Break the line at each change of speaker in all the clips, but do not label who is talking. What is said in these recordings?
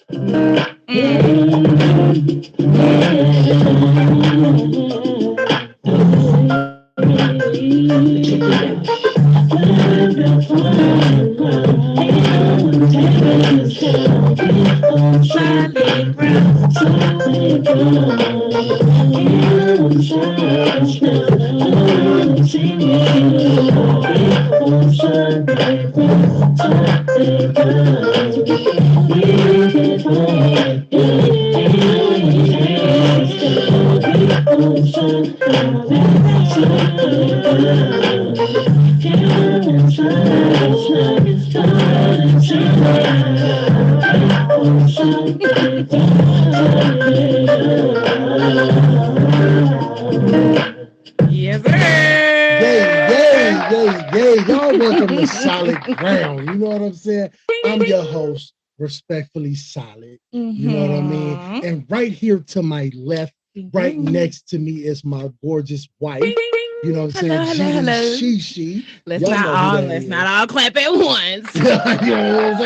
Yes, sir.
Yay. Y'all welcome to Solid Ground. You know what I'm saying? I'm your host, respectfully Solid. You know what I mean? And right here to my left, right next to me is my gorgeous wife. You know what I'm saying?
Hello.
She.
Let's not all clap at once.
You know what I'm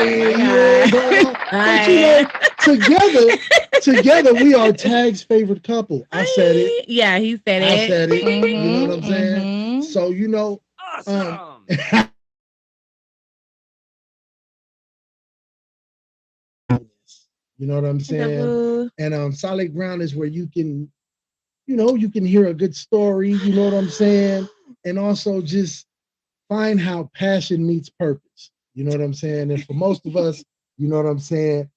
saying? But together we are Tag's favorite couple. I said it.
Yeah, he said it.
I said it. You know what I'm saying? So
awesome.
You know what I'm saying? And Solid Ground is where you can hear a good story, you know what I'm saying? And also just find how passion meets purpose. You know what I'm saying? And for most of us, you know what I'm saying?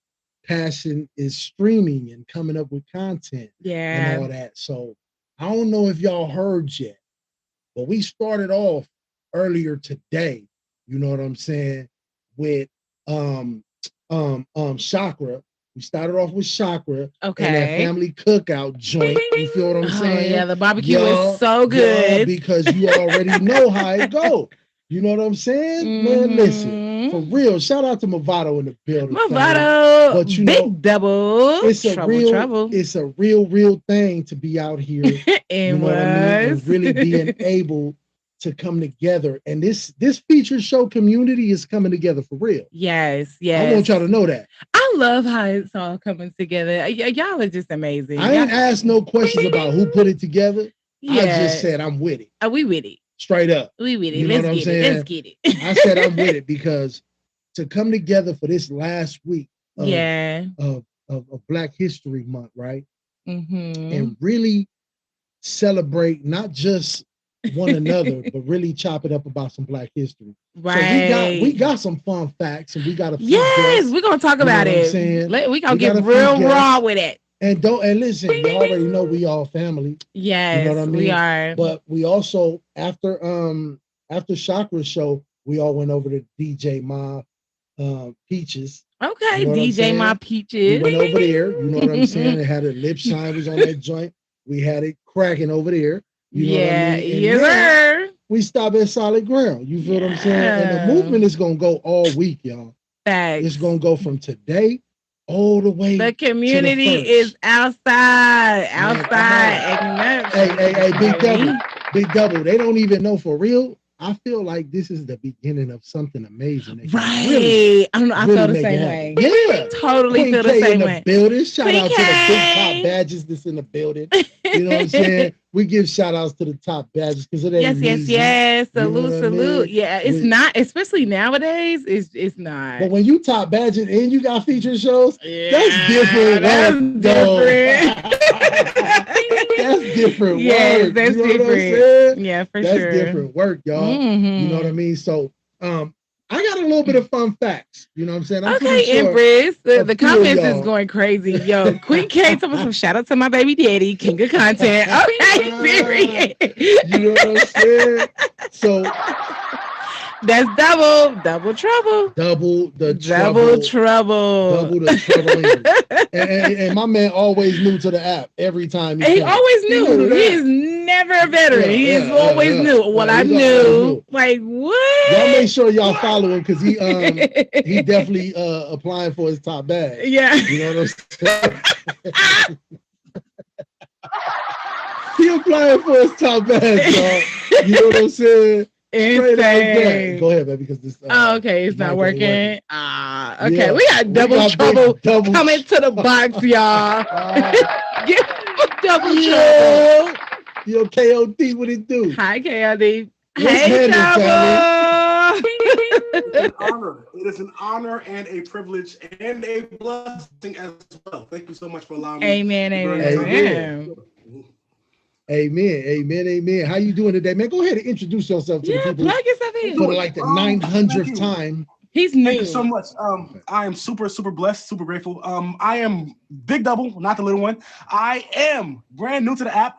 Passion is streaming and coming up with content and all that. So I don't know if y'all heard yet, but we started off earlier today, you know what I'm saying, with Chakra. We started off with Chakra and that family cookout joint. You feel what I'm saying?
Yeah, the barbecue is so good.
Because you already know how it goes. You know what I'm saying? Man, listen, for real, shout out to Movado in the building.
Movado, but big double.
It's a real thing to be out here. You know what I mean? And really being able to come together. And this feature show community is coming together for real.
Yes.
I want y'all to know that.
I love how it's all coming together. y'all are just amazing.
I ain't asked no questions about who put it together. Yeah. I just said I'm with it.
We with it.
Straight up.
We with it. You know what I'm saying? Let's get it.
I said I'm with it because to come together for this last week of Black History Month, right? And really celebrate not just one another, but really chop it up about some Black history.
Right.
So we got some fun facts and we got a few
guests, we're gonna talk about it. We gonna get real raw with it.
And listen, you already know we all family.
Yes, you know what I mean? We are.
But we also after Chakra's show, we all went over to DJ Ma Peaches.
Okay, you know DJ Ma Peaches.
We went over there, you know what I'm saying? It had a lip shine was on that joint. We had it cracking over there. You know what I mean?
Yes,
we stop at Solid Ground. You feel what I'm saying? And the movement is gonna go all week, y'all.
Thanks.
It's gonna go from today all the way.
The community is outside.
Hey, Big Double. They don't even know for real. I feel like this is the beginning of something amazing.
Right. Really, I don't know. I feel the same way.
Yeah.
Totally feel the same way.
Building. Shout out to the big top badges that's in the building. You know what I'm saying? We give shout outs to the top badges because it ain't easy.
Yes. Salute. I mean? Yeah, it's not, especially nowadays, it's not.
But when you top badges and you got featured shows, that's different. That's different work.
That's different. Yeah, for sure.
That's different work, y'all. You know what I mean? So I got a little bit of fun facts. You know what I'm saying?
Okay, Empress. The comments is going crazy. Yo, Queen K told me some shout out to my baby daddy, king of content. Okay, period.
You know what I'm saying? So
that's double trouble.
Double the trouble. And my man always new to the app every time.
He always knew. He is never a veteran. He is always new. What I knew. Like, what?
Y'all make sure y'all follow him because he definitely applying for his top bag.
Yeah.
You know what I'm saying? He applying for his top bag, y'all. You know what I'm saying? Straight like that. Go ahead, baby, because this.
Okay, it's not working. Okay,
yeah.
we got double trouble coming to the box, y'all. Get double trouble.
Yo, KOD, what it do?
Hi, KOD.
Hey,
Trouble. It is an honor and a privilege and a blessing as well. Thank you so much for allowing me.
Amen.
Amen. How you doing today, man? Go ahead and introduce yourself to the people.
Plug yourself in.
For like the 900th time.
He's new. Thank you so much. I am super blessed, super grateful. I am Big Double, not the little one. I am brand new to the app.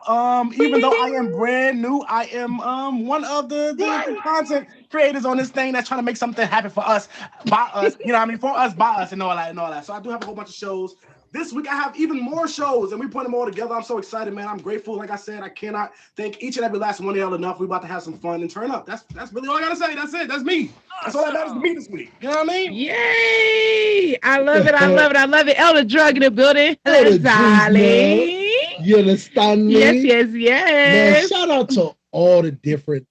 Even though I am brand new, I am one of the content creators on this thing that's trying to make something happen for us, by us. You know what I mean? For us, by us, and all that. So I do have a whole bunch of shows. This week I have even more shows, and we put them all together. I'm so excited, man. I'm grateful. Like I said, I cannot thank each and every last one of y'all enough. We're about to have some fun and turn up. That's really all I gotta say. That's it. That's me. That's all that matters to me this week. You know what I mean?
Yay! I love it. Elder Drug in the building. Hello, darling.
You understand me?
Yes.
Man, shout out to all the different,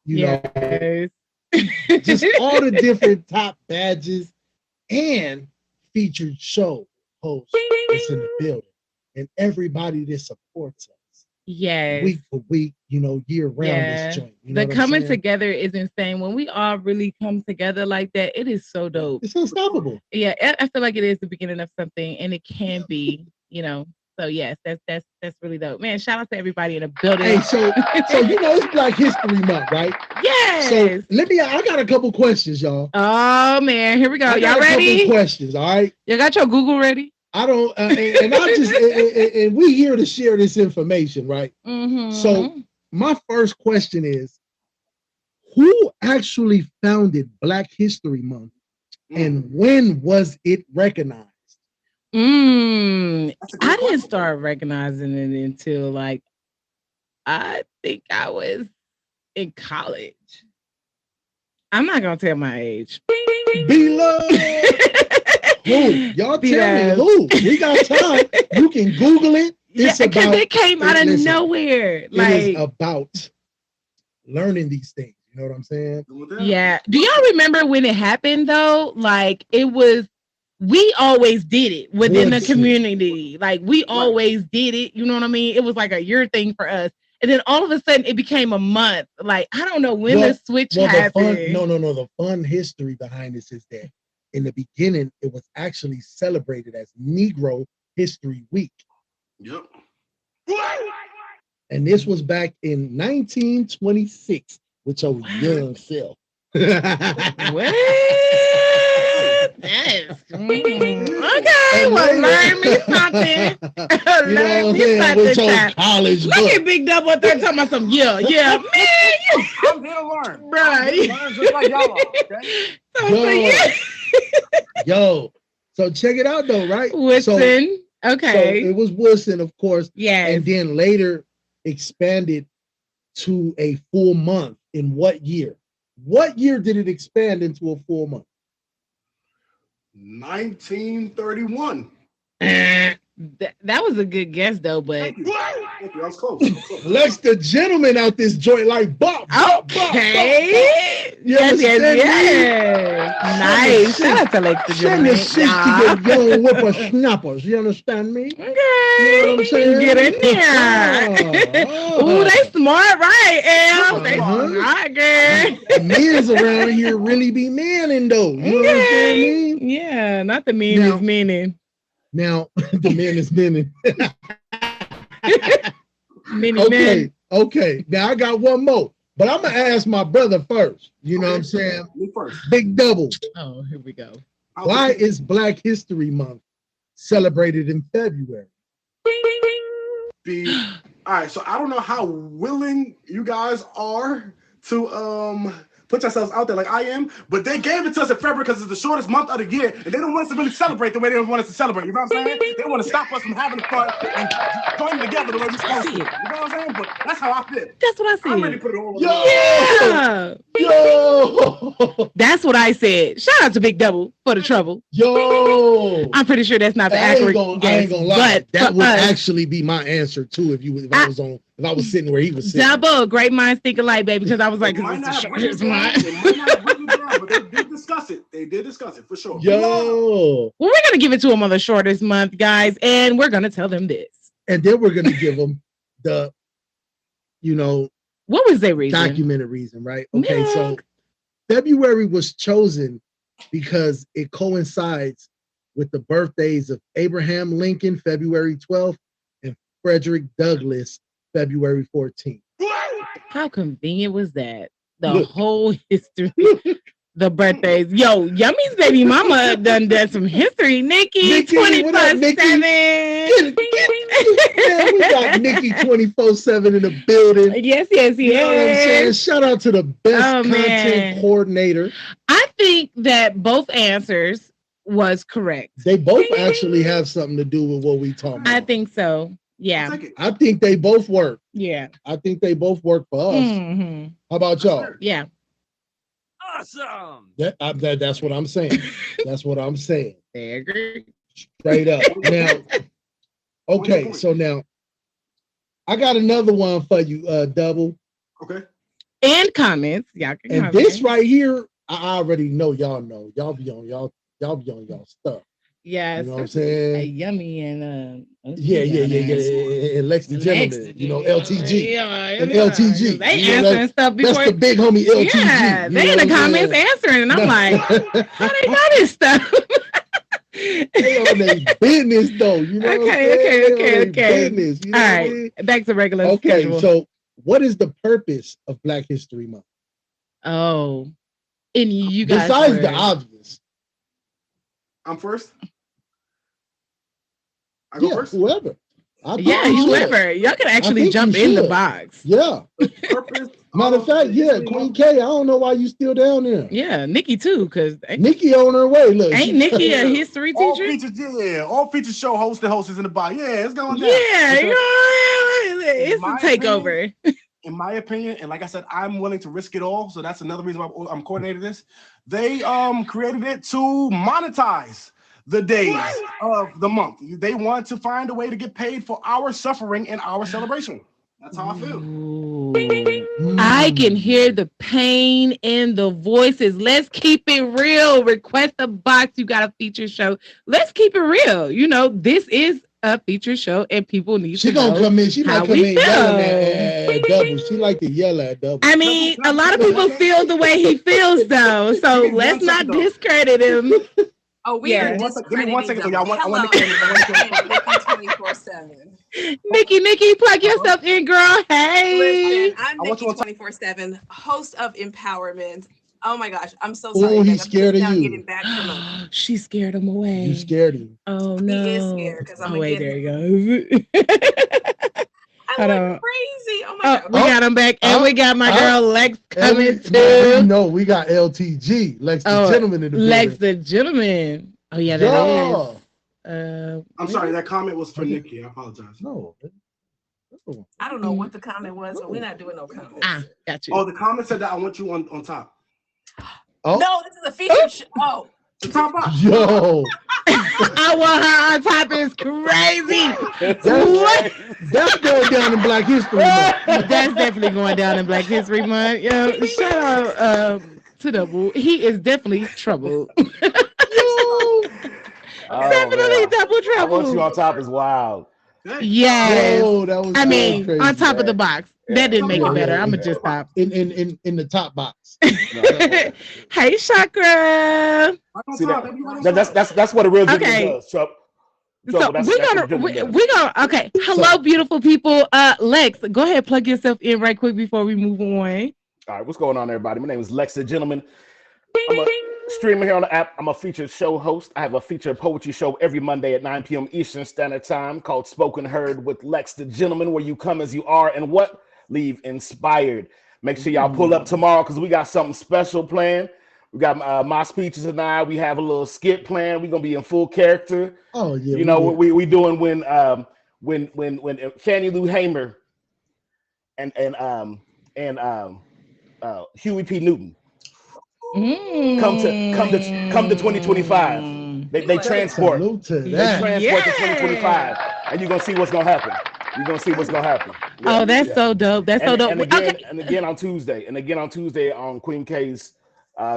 know, just all the different top badges and featured show hosts that's in the building, and everybody that supports us.
Yes.
Week for week, year round this joint.
The coming together is insane. When we all really come together like that, it is so dope.
It's unstoppable.
Yeah, I feel like it is the beginning of something, and it can be, So yes, that's really dope, man. Shout out to everybody in the building.
Hey, so it's Black History Month, right?
Yes.
So I got a couple questions, y'all.
Oh man, here we go. Y'all ready?
Couple questions, all right.
You got your Google ready?
I don't, and we here to share this information, right?
Mm-hmm.
So my first question is, who actually founded Black History Month, and when was it recognized?
I didn't start recognizing it until I think I was in college. I'm not gonna tell my age.
Beloved. Who? Y'all tell me who. We got time. You can Google it.
It's because it came out of nowhere.
It is about learning these things. You know what I'm saying?
Yeah. Do y'all remember when it happened though? We always did it within the community. We always did it. You know what I mean? It was like a year thing for us. And then all of a sudden it became a month. I don't know when the switch happened.
The fun history behind this is that in the beginning, it was actually celebrated as Negro History Week.
Yep.
And this was back in 1926 with your young self.
What? Yes. Okay, well, learn me something. Learn me something.
With your college
Look at Big Double up there talking about some man.
I'm here to learn.
Right.
Learn just like y'all are, okay?
Yo, so check it out though, right?
Woodson. Okay.
So it was Woodson, of course.
Yeah.
And then later expanded to a full month. In what year? What year did it expand into a full month?
1931.
That was a good guess though, but
Thank you. I was close.
Lex the gentleman out this joint like bop.
Okay. Yes. Nice. Shout out to Lex the gentleman.
Send the 60 young whippersnappers. You understand me?
Okay.
You know what I'm saying?
Get in there. Ooh, they smart, right? They smart, girl.
Men's around here really be manning though. You know what I'm saying?
Yeah, not the men is meaning.
Now the man is meaning. Okay. Now I got one more, but I'm gonna ask my brother first. You know what I'm saying?
Me first.
Big Double.
Oh, here we go.
Why is Black History Month celebrated in February?
All right, so I don't know how willing you guys are to put yourselves out there like I am, but they gave it to us in February because it's the shortest month of the year, and they don't want us to really celebrate the way they want us to celebrate. You know what I'm saying? They want to stop us from having fun and joining together the way we're supposed to. You know what I'm saying? But that's how I feel.
That's what I said.
I'm ready to put it all
Yeah.
Yo.
That's what I said. Shout out to Big Double for the trouble.
Yo.
I'm pretty sure that's not the accurate guess.
I ain't gonna lie. That would actually be my answer too if I was on Because I was sitting where he was sitting.
Double, great minds think alike, baby. Because I was like,
They might
it's
not
the
have written
shortest
it down,
month.
they might not have written it down, but they did discuss it. They did discuss it for sure.
Yo.
Well, we're gonna give it to them on the shortest month, guys, and we're gonna tell them this.
And then we're gonna give them the,
what was their reason?
Documented reason, right? Okay, so February was chosen because it coincides with the birthdays of Abraham Lincoln, February 12th, and Frederick Douglass, February 14th.
How convenient was that? The whole history, the birthdays. Yo, Yummy's baby mama done some history. Niki, 24/7.
Man, we got Niki 24/7 in the building.
Yes.
You know what I'm saying? Shout out to the best content coordinator.
I think that both answers was correct.
They both actually have something to do with what we talking about.
I think so. Yeah.
I think they both work.
Yeah.
I think they both work for us.
Mm-hmm.
How about y'all?
Yeah.
Awesome.
That's what I'm saying. That's what I'm saying.
I agree.
Straight up. Now, okay, so now I got another one for you, Double.
Okay.
And comments. Y'all can comment.
This right here, I already know y'all know. Y'all be on y'all stuff.
Yeah,
you know what I'm saying?
Yummy and
yeah. And Lex the Gentleman, LTG. And LTG.
They answering stuff before.
That's the big homie LTG.
Yeah, they in the comments answering, and I'm like, how they know this stuff?
They on their business though, you know.
Okay.
Business, you know
all right, back to regular schedule.
So what is the purpose of Black History Month?
Oh, and you guys
besides the obvious.
I'm first. I go first.
Whoever.
Whoever. Y'all can actually jump in the box.
Yeah. Matter of fact, Queen K. I don't know why you still down there.
Yeah, Niki too, because
Niki on her way. Look,
ain't Niki a history teacher?
All features show host and hostess in the box. Yeah, it's going down.
Yeah, it's a takeover.
In my opinion, and like I said, I'm willing to risk it all. So that's another reason why I'm coordinating this. They created it to monetize the days of the month. They want to find a way to get paid for our suffering and our celebration. That's how I feel.
I can hear the pain in the voices. Let's keep it real. Request a box. You got a feature show. Let's keep it real. This is a feature show, and people need to know.
She gonna come in. She might come in yelling at Double. She like to yell at Double.
I mean, a lot of people feel the way he feels, though. So let's not discredit him.
Oh, we are
give me 1 second. Y'all want
Niki 24/7.
Niki, plug yourself in, girl. Hey.
Listen, I'm Niki 24/7, host of Empowerment. Oh my gosh, I'm so sorry.
He's scared of you.
She scared him away.
You scared him.
Oh no.
He is scared because I'm
there he goes.
I'm like crazy. Oh my god.
We got him back, and we got my girl Lex coming too.
No, we got LTG, Lex the Gentleman in the building.
Lex the Gentleman. Oh yeah, that is.
I'm sorry, that comment was for Niki. I apologize.
No.
I don't know what the comment was, but we're not doing no comments.
Got you.
Oh, the comment said that I want you on top.
Oh.
No, this is a feature show. Oh.
The top box.
Yo.
I want her on top is crazy.
That's going down in Black History Month.
That's definitely going down in Black History Month. Yo, shout out to Double. He is definitely troubled. Definitely double trouble.
I want you on top is wild.
Yes.
Yo, that was
crazy, on top of the box. That didn't make it better. I'm gonna just stop.
In the top box.
Hey, Chakra.
See, that's what a real gentleman does, Chuck.
So we're gonna okay. Hello, beautiful people. Lex, go ahead, plug yourself in right quick before we move on.
All right, what's going on, everybody? My name is Lex the Gentleman. I'm a streamer here on the app. I'm a featured show host. I have a featured poetry show every Monday at 9 p.m. Eastern Standard Time called Spoken Heard with Lex the Gentleman, where you come as you are and leave inspired. Make sure y'all pull up tomorrow because we got something special planned. We got my speeches and we have a little skit planned. We're gonna be in full character.
Oh yeah.
You know what we doing when Fannie Lou Hamer and Huey P. Newton come to 2025. They transport. To 2025, and you're gonna see what's gonna happen. You're gonna see what's gonna happen. Yeah,
Oh, that's
yeah.
so dope. That's so dope.
And again,
Okay.
and again on Tuesday, on Queen K's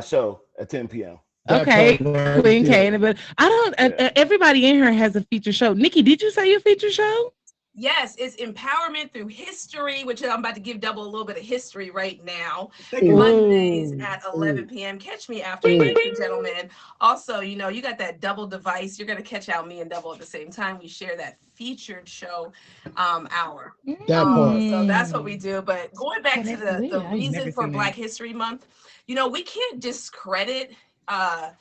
show at 10 p.m.
That
Okay.
part right
Queen
there.
K. But I don't.
Yeah.
Everybody in here has a feature show. Nikki, did you say your feature show?
Yes, it's empowerment through history, which I'm about to give Double a little bit of history right now.
Thank you.
Mondays
Ooh,
at
ooh,
11 p.m. Catch me after,
ooh.
ladies and gentlemen. Also, you know, you got that Double device. You're going to catch out me and Double at the same time. We share that featured show hour.
That part.
So that's what we do. But going back to
that's
the
lit. I ain't
reason
never
for
seen
Black
that.
History Month, you know, we can't discredit why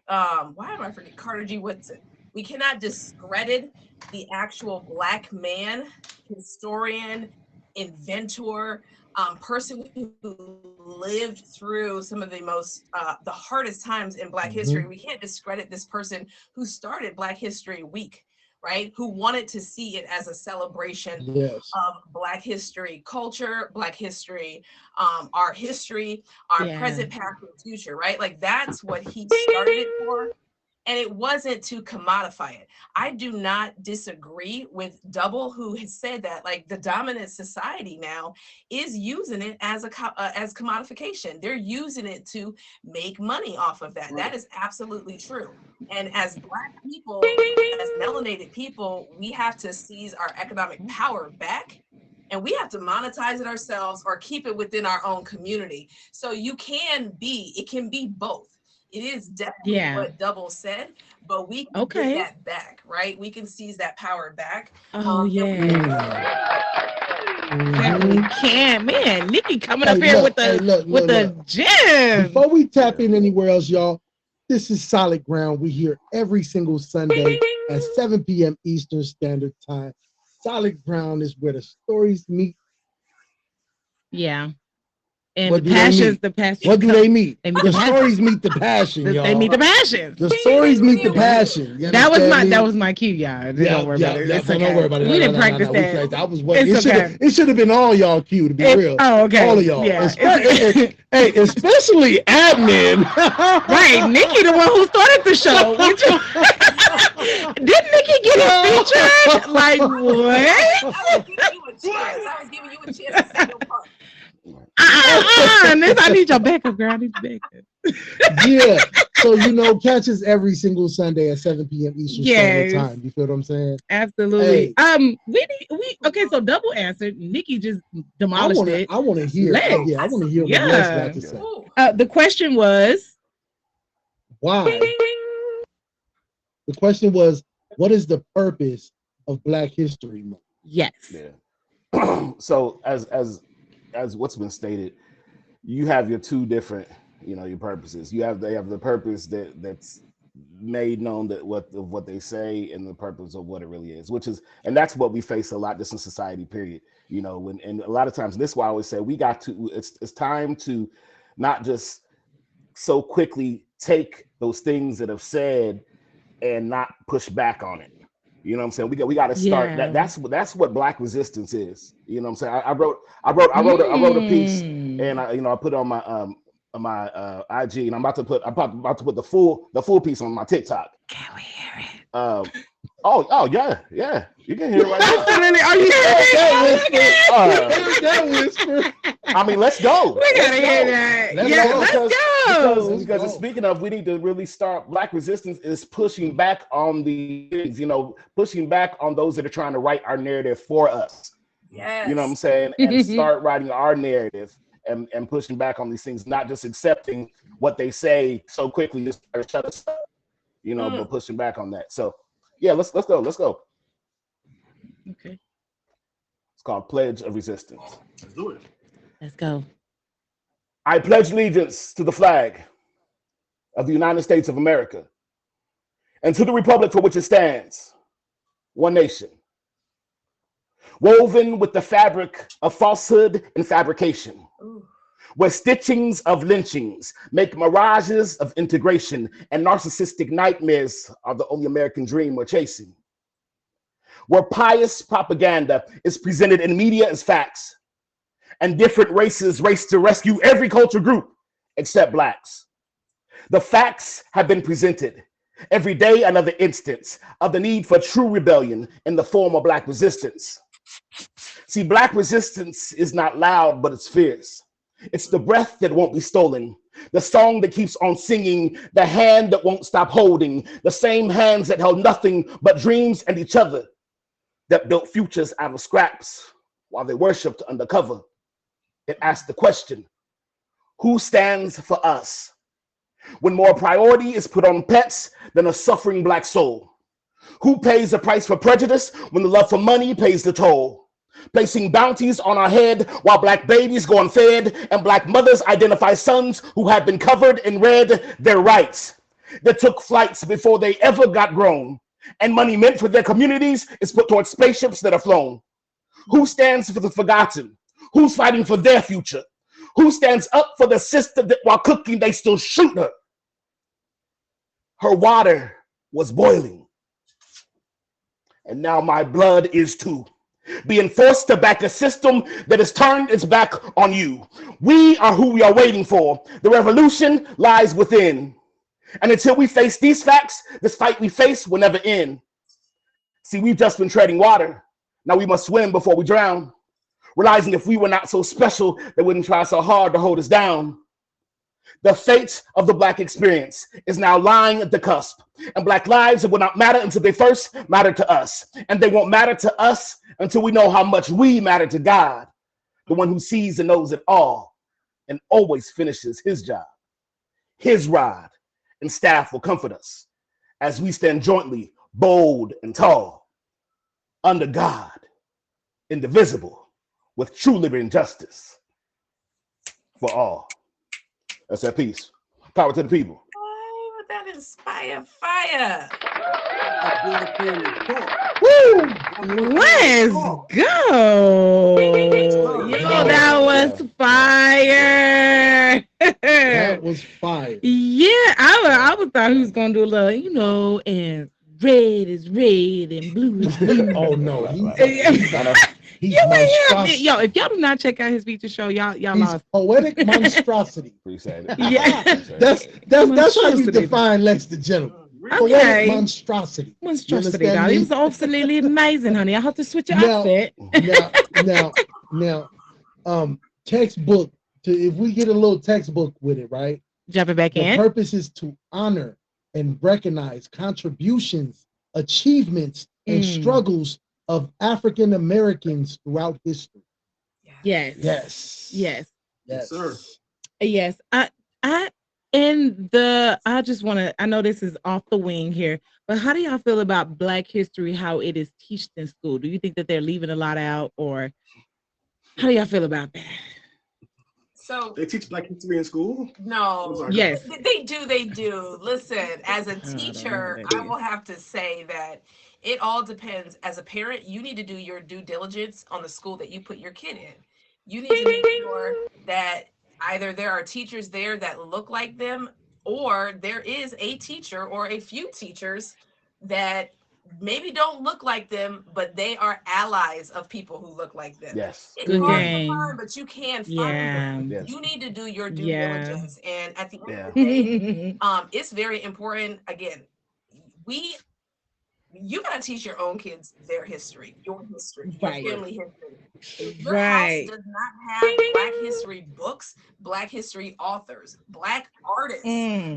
am I forgetting Carter G. Woodson? We cannot discredit the actual Black man, historian, inventor, person who lived through some of the most the hardest times in Black history. We can't discredit this person who started Black History Week, right? Who wanted to see it as a celebration
Yes.
of Black history culture, Black history, our history, our
Yeah.
present, past, and future, right? Like that's what he started it for. And it wasn't to commodify it. I do not disagree with Double, who has said that like the dominant society now is using it as as commodification. They're using it to make money off of that. That is absolutely true. And as Black people, as melanated people, we have to seize our economic power back. And we have to monetize it ourselves or keep it within our own community. So it can be both. It is definitely what Double said, but we can get that back, right? We can seize that power back.
Oh yeah.
Mhm.
We can, man. Nikki coming up here with the
look.
gem.
Before we tap in anywhere else, y'all, this is Solid Ground. We here every single Sunday at 7 p.m. Eastern Standard Time. Solid Ground is where the stories meet.
Yeah. And
What
the
do they
passions,
meet?
the passions.
What do they meet?
They meet
The
the
stories meet the passion, y'all.
They meet the passions.
The stories meet the passion. You
That was
understand me?
my cue, y'all.
Yeah,
Don't worry about it. It's
don't
okay.
worry about it.
We didn't practice
We
that.
practiced. I was waiting.
It's okay.
It should have been all y'all cue, to be real.
Oh, okay.
All of y'all.
Yeah.
Hey, especially admin.
Right, Nikki, the one who started the show. Did Nikki get it featured? Like what?
I was giving you a chance to say your part.
I need your backup, girl. I need your backup.
Yeah. So catch us every single Sunday at 7 p.m. Eastern Standard Time. You feel what I'm saying?
Absolutely. Hey. We okay. So Double answered. Nikki just demolished it.
I want to hear. I want to hear what Lex got to say.
The question was
why. The question was, what is the purpose of Black History Month?
Yes.
Yeah. So as what's been stated, you have your two different, your purposes. They have the purpose that's made known that what they say, and the purpose of what it really is, and that's what we face a lot just in society, period. And a lot of times, and this is why I always say it's time to not just so quickly take those things that have said and not push back on it. You know what I'm saying? We got to start. Yeah. That's what Black resistance is. You know what I'm saying? I wrote a piece, and I put it on my IG, and I'm about to put the full piece on my TikTok.
Can we hear it?
Oh yeah. You can hear it right now.
Are you
that whisper?
I mean, let's go.
We gotta hear that. Let's go.
Because speaking of, we need to really start. Black resistance is pushing back on the things, pushing back on those that are trying to write our narrative for us.
Yes.
You know what I'm saying? And start writing our narrative and pushing back on these things, not just accepting what they say so quickly, just shut us up. But pushing back on that. So yeah, let's go.
Okay.
It's called Pledge of Resistance.
Let's do it.
Let's go.
I pledge allegiance to the flag of the United States of America and to the republic for which it stands, one nation, woven with the fabric of falsehood and fabrication, where stitchings of lynchings make mirages of integration and narcissistic nightmares are the only American dream we're chasing, where pious propaganda is presented in media as facts, and different races race to rescue every culture group except Blacks. The facts have been presented. Every day, another instance of the need for true rebellion in the form of Black resistance. See, Black resistance is not loud, but it's fierce. It's the breath that won't be stolen, the song that keeps on singing, the hand that won't stop holding, the same hands that held nothing but dreams and each other, that built futures out of scraps while they worshiped undercover. It asked the question, who stands for us? When more priority is put on pets than a suffering Black soul. Who pays the price for prejudice when the love for money pays the toll? Placing bounties on our head while Black babies go unfed and Black mothers identify sons who have been covered in red, their rights that took flights before they ever got grown, and money meant for their communities is put towards spaceships that are flown. Who stands for the forgotten? Who's fighting for their future? Who stands up for the sister that while cooking they still shoot her? Her water was boiling, and now my blood is too. Being forced to back a system that has turned its back on you. We are who we are waiting for. The revolution lies within. And until we face these facts, this fight we face will never end. See, we've just been treading water. Now we must swim before we drown. Realizing if we were not so special, they wouldn't try so hard to hold us down. The fate of the Black experience is now lying at the cusp, and Black lives will not matter until they first matter to us. And they won't matter to us until we know how much we matter to God, the one who sees and knows it all and always finishes his job. His rod and staff will comfort us as we stand jointly, bold and tall, under God, indivisible, with true liberty and justice for all. That's that peace. Power to the people.
Oh, would that inspire fire?
Woo! Let's go. Yo, that was fire.
That was fire.
Yeah, I would thought he was gonna do a little, and red is red and blue is blue.
Oh no, he's
Yo,
monstrosity.
if y'all do not check out his feature show, y'all
He's
lost.
poetic monstrosity.
Appreciate it.
Yeah.
That's how you define Lex the Gentleman. Poetic
Okay.
monstrosity.
Monstrosity,
You
dog.
understand
It
me?
was absolutely amazing, honey. I have to switch your
Now-
outfit.
Now, textbook. If we get a little textbook with it, right?
Jump it back
The
in.
purpose is to honor and recognize contributions, achievements, and struggles of African Americans throughout history.
Yes.
Yes.
Yes.
Yes,
sir.
Yes. I just want to, I know this is off the wing here, but how do y'all feel about Black history, how it is taught in school? Do you think that they're leaving a lot out, or how do y'all feel about that?
So
They teach Black history in school?
no,
Yes.
they do. Listen, as a
don't
teacher,
know,
I
maybe.
will have to say that it all depends. As a parent, you need to do your due diligence on the school that you put your kid in. You need to make sure that either there are teachers there that look like them, or there is a teacher or a few teachers that maybe don't look like them, but they are allies of people who look like them.
Yes.
It's
Good
hard
game.
to find, but you can find them.
Yeah.
Yes.
You need to do your due
Yeah.
diligence, and at the end
Yeah.
of the day, it's very important. Again, you gotta teach your own kids their history, your
Right.
family history. If your
Right.
house does not have Black history books, Black history authors, Black artists,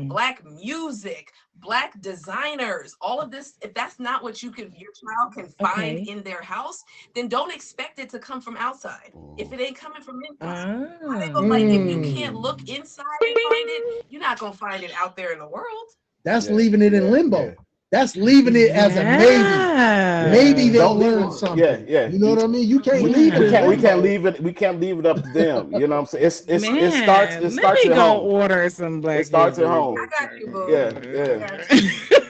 Black music, Black designers, all of this, if that's not what your child can find
Okay.
in their house, then don't expect it to come from outside. If it ain't coming from inside.
Ah.
Like, if you can't look inside and find it, you're not gonna find it out there in the world.
That's
Yeah.
leaving it in limbo. That's leaving it as a maybe.
Yeah.
Maybe they'll
Don't-
learn something.
Yeah.
You know what I mean? You can't
Yeah.
leave it.
We
in
can't
limbo.
leave it. We can't leave it up to them. You know what I'm saying? It
Man,
starts
let
at
me go
home.
order some Black
It starts at
history
home.
I
books.
got you, boo.
Yeah.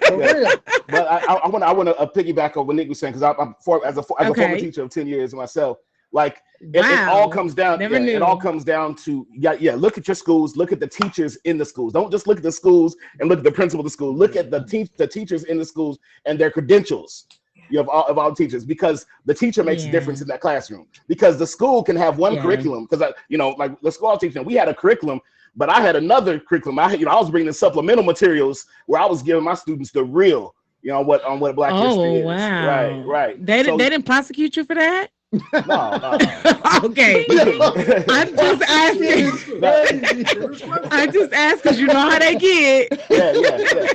For real.
But I want to piggyback on what Nick was saying, because as a former
Okay.
teacher of 10 years myself, like it all comes down.
Never knew.
It all comes down to look at your schools, look at the teachers in the schools. Don't just look at the schools and look at the principal of the school. Look at the teachers in the schools and their credentials. You have all teachers, because the teacher makes a difference in that classroom. Because the school can have one curriculum, because like the school I was teaching, we had a curriculum, but I had another curriculum. I was bringing in supplemental materials where I was giving my students the real, what Black history is.
Wow.
Right.
They didn't prosecute you for that?
No, no, no,
Okay.
you
I'm
couldn't.
just asking. I just ask because you know how they get.
Yeah, yeah, yeah.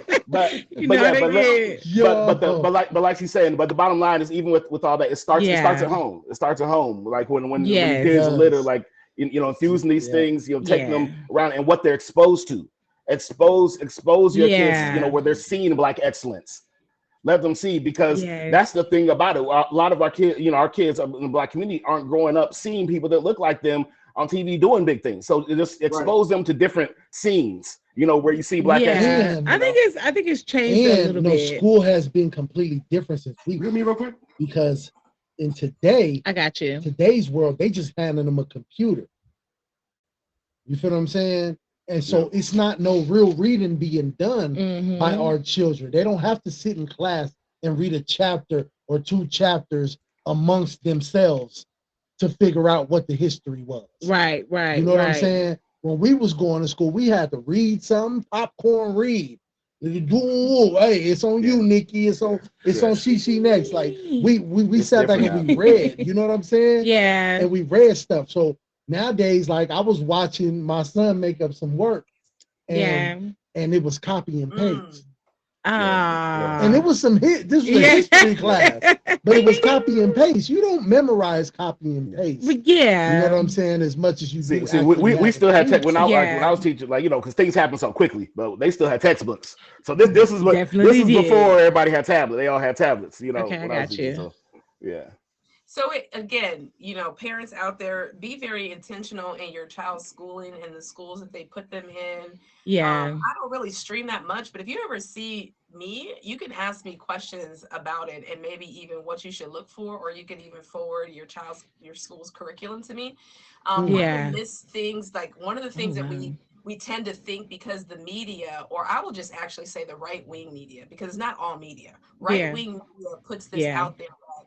You
But
know how
yeah,
they get.
Yo,
like she's saying, but the bottom line is even with all that, it starts at
Yeah.
home. It starts at home. Like when the
Yes.
kids are little,
does.
like infusing these
Yeah.
things, taking
Yeah.
them around and what they're exposed to. Expose your kids,
Yeah.
where they're seeing black excellence. Let them see, because
Yes.
that's the thing about it. A lot of our kids, our kids in the black community aren't growing up seeing people that look like them on TV doing big things. So it just
Right.
expose them to different scenes, where you see black excellence.
Yeah.
And
I think it's changed a
and
little
no,
bit.
school has been completely different since we
Read me real quick.
because in
I got you.
today's world, they just handing them a computer. You feel what I'm saying? And
Yeah.
so it's not no real reading being done by
Mm-hmm.
our children. They don't have to sit in class and read a chapter or two chapters amongst themselves to figure out what the history was.
Right,
You
right,
know what I'm
right.
saying? When we was going to school, we had to read something, popcorn read. Hey, it's on you,
Yeah.
Nikki. It's
Yeah.
on She next. Like we
It's
sat back
different
and
now.
we read. You know what I'm saying?
Yeah.
And we read stuff. So nowadays, like I was watching my son make up some work, and
Yeah.
it was copy and
Mm.
paste.
Yeah. Yeah.
And it
Ah.
was some hit. This was a
Yeah.
history class, but it was copy and paste. You don't memorize copy and
Yeah.
paste.
But
You know what
yeah.
I'm saying? As much as you
See,
do
see,
actually
we
have it.
still had tech
And
when I
yeah.
was teaching, like because things happen so quickly, but they still had textbooks. So this is what this
Definitely
is before
did.
everybody had tablets. They all had tablets,
Okay, I
when I was
got
teaching.
you.
So yeah,
So again, parents out there, be very intentional in your child's schooling and the schools that they put them in.
Yeah.
I don't really stream that much, but if you ever see me, you can ask me questions about it and maybe even what you should look for, or you can even forward your school's curriculum to me. One
Mm.
of the
Yeah.
things, like one of the
Oh
things that
wow.
we tend to think, because the media, or I will just actually say the right wing media, because it's not all media. Right
Yeah.
wing media puts this
Yeah.
out there that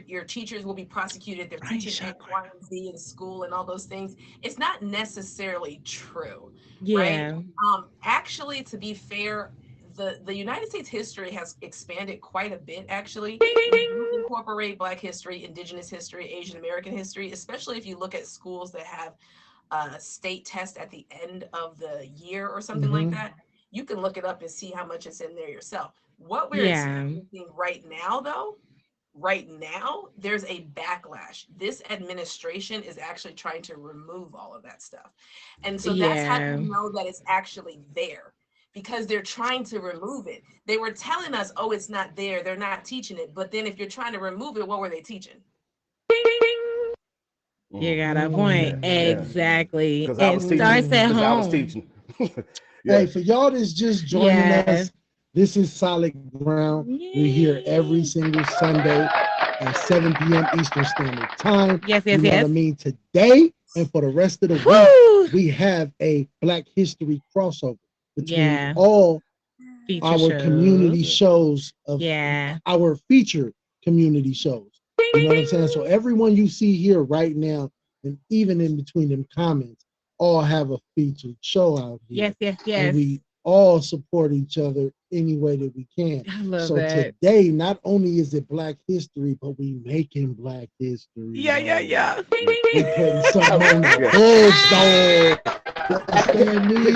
your teachers will be prosecuted, they're
Right,
teaching X,
Shakra.
Y, and Z in school and all those things. It's not necessarily true, right?
Yeah.
Actually, to be fair, the United States history has expanded quite a bit. Actually, we do incorporate Black history, Indigenous history, Asian American history, especially if you look at schools that have a state test at the end of the year or something like
Mm-hmm.
that. You can look it up and see how much it's in there yourself. What we're
Yeah.
experiencing right now, though, right now, there's a backlash. This administration is actually trying to remove all of that stuff. And so that's how
Yeah.
you know that it's actually there, because they're trying to remove it. They were telling us, oh, it's not there, they're not teaching it. But then if you're trying to remove it, what were they teaching?
You got a point.
yeah, yeah.
Mm.
Exactly.
Because I
It
was teaching.
starts at
Mm.
Because I was
home.
teaching. Yeah.
Hey, for y'all that's just joining
Yeah.
us, this is Solid Ground. We're here every
Yay.
single Sunday at 7 p.m. Eastern Standard Time.
Yes,
You
yes,
know what I
yes.
mean? Today and for the rest of the week,
Woo!
we have a Black History crossover between
Yeah.
all
Feature
our community
shows.
Yeah.
shows of
Yeah.
our featured community shows. You know what I'm saying? So everyone you see here right now, and even in between them comments, all have a featured show out here.
Yes, yes,
And
yes.
we all support each other any way that we can.
I love
So
that.
today, not only is it Black History, but we making Black history.
Yeah, yeah, yeah.
We putting something on the
Yeah.
books, dog. You understand me?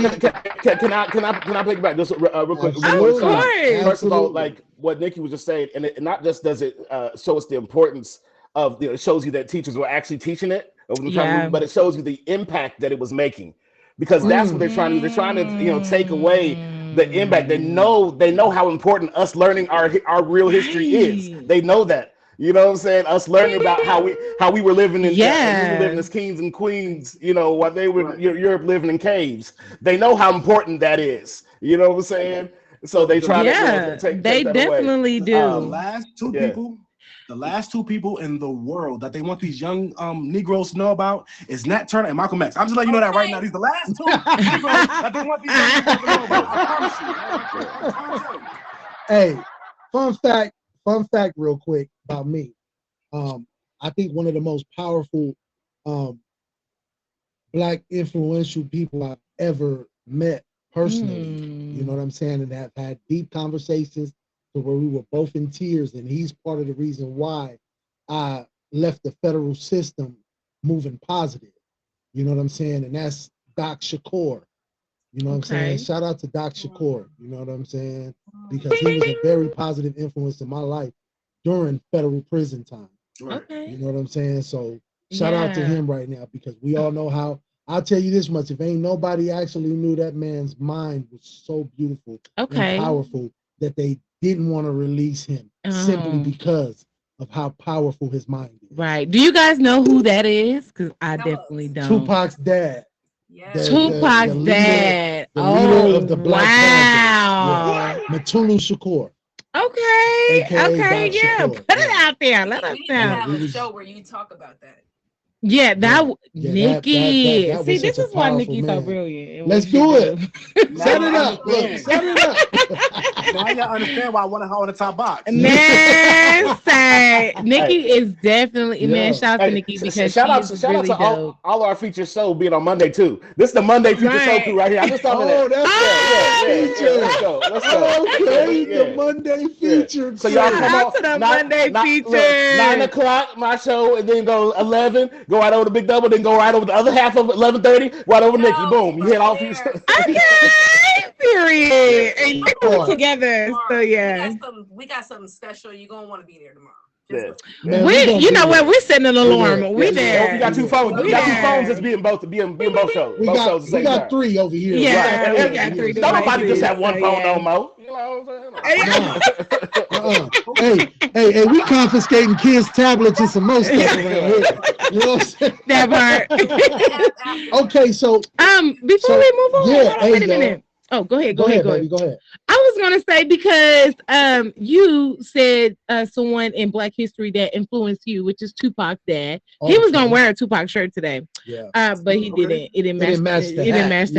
Can I pick back just real quick? Just want
Of
to say,
Absolutely.
course.
first of all,
Absolutely.
like what Nikki was just saying, and it not just does it show us the importance of, it shows you that teachers were actually teaching it over the time,
Yeah.
but it shows you the impact that it was making, because that's what
Mm.
they're trying to do. They're trying to, take away the impact.
Mm.
They know how important us learning our real history is.
Right.
They know that. You know what I'm saying? Us learning about how we were living in, we were living
Yeah.
as kings and queens, while they were
Right.
Europe living in caves. They know how important that is. You know what I'm saying? So they
The
try to,
Yeah.
take
They
that away.
definitely
the
Um,
do.
last two
yeah.
people, the last two people in the world that they want these young Negroes to know about is Nat Turner and Malcolm X. I'm just letting you know that right now. These are the last two Negroes that they want these young Negroes to know about. I promise you. I'm trying to tell you.
Hey, fun fact, real quick about me. I think one of the most powerful um, Black influential people I've ever met personally. You know
Mm.
what I'm saying? And have had deep conversations to where we were both in tears, and he's part of the reason why I left the federal system moving positive. You know what I'm saying? And that's Doc Shakur. You know what I'm saying? Shout out to Doc Shakur. You know what I'm saying? Because he was a very positive influence in my life during federal prison time.
Okay.
You know what I'm saying? So shout out to him right now, because we all know how. I'll tell you this much: if ain't nobody actually knew, that man's mind was so beautiful and powerful that they didn't want to release him simply because of how powerful his mind is.
Right. Do you guys know who that is? Because I definitely don't.
Tupac's dad.
Yes.
Tupac's dad.
The leader of the Black
Panthers.
Yeah. Matulu Shakur.
Okay. Okay. Yeah.
Shakur.
Put it out there. Let us know.
Have a show where you talk about that.
Yeah, Niki.
That
See, this is why Niki's so
man.
brilliant.
Let's do it. Set it up. Look, set it up.
Now y'all understand why I wanted her on the top box.
Man, say Niki is definitely man. Shout out to Niki because
shout out
really
to all our feature show being on Monday too. This is the Monday feature show crew right here. I just thought of that.
Feature.
Let's go.
Okay, the Monday feature.
So y'all come
out
on
to the Monday feature.
9 o'clock, my show, and then go 11. Go right over to Big Double, then go right over the other half of 11:30. Right over Niki. Boom. You hit all features.
Okay. Period. And you put it together. So yeah.
We got something special. You're gonna want to be there tomorrow.
Yeah.
You know what? We're setting an alarm. We there.
We got two phones. We got two phones that's being both shows.
We got three over here.
Yeah, we got three.
Nobody just have one phone no more. You know what I'm saying?
Hey, we confiscating kids' tablets and some more stuff around here. You know what I'm saying?
That part.
Okay, so
before we move on, wait a minute. Oh, go ahead.
Go ahead.
I was gonna say because you said someone in Black history that influenced you, which is Tupac's dad. Okay. He was gonna wear a Tupac shirt today. Yeah. But he didn't. It didn't match the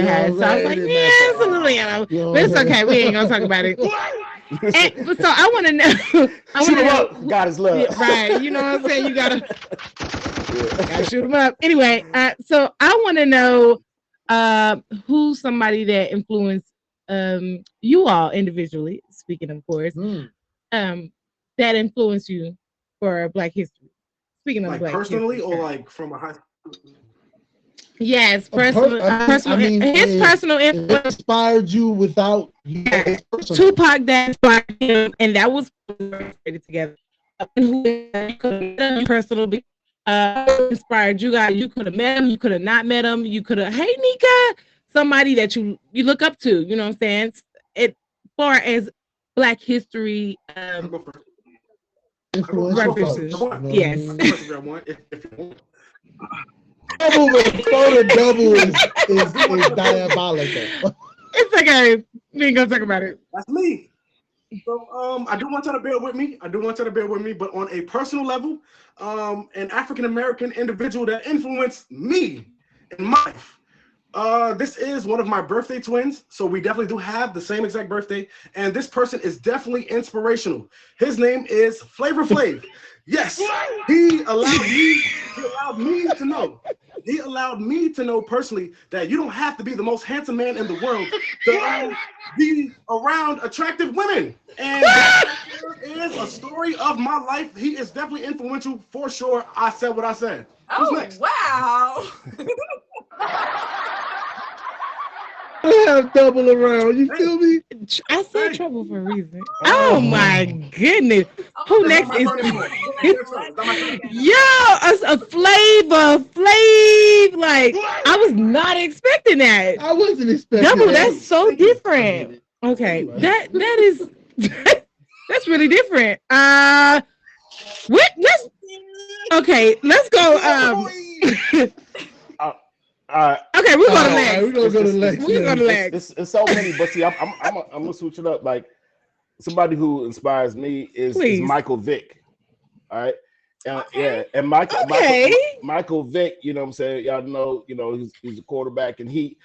hat. So I was like, it's a little yellow. But it's okay. We ain't gonna talk about it. And, so I want to know.
Shoot him up. God is love.
Yeah, right. You know what I'm saying? You gotta shoot him up. Anyway, so I want to know who's somebody that influenced you all individually, speaking of course, that influenced you for Black history. Speaking of
like
Black
personally
history,
or like from a high school?
Yes, personal. His personal influence
inspired you without
Tupac that inspired him, and that was together. Who personally inspired you guys? You could have met him, you could have not met him, you could have. Hey, Nika, somebody that you look up to. You know what I'm saying? As far as Black history references, yes.
Double is diabolical.
It's okay. We ain't gonna talk about it.
That's me. So I do want y'all to bear with me. But on a personal level, an African American individual that influenced me in my life. This is one of my birthday twins, so we definitely do have the same exact birthday, and this person is definitely inspirational. His name is Flavor Flav. Yes, he allowed me to know personally that you don't have to be the most handsome man in the world to be around attractive women. And there is a story of my life. He is definitely influential for sure. I said what I said. Who's next?
Wow.
I have double around. You feel me?
I said trouble for a reason. Oh my goodness. Who next is a Flavor Flav? Like I was not expecting that.
I wasn't expecting
double.
That.
That's so different. Okay, that is that's really different. Let's go. Okay, we're going to Lex.
We're gonna go to Lex.
We're going to Lex.
It's so many, but see, I'm gonna switch it up. Like somebody who inspires me is Michael Vick. All right. And Michael Vick, you know what I'm saying? Y'all know, he's a quarterback, and he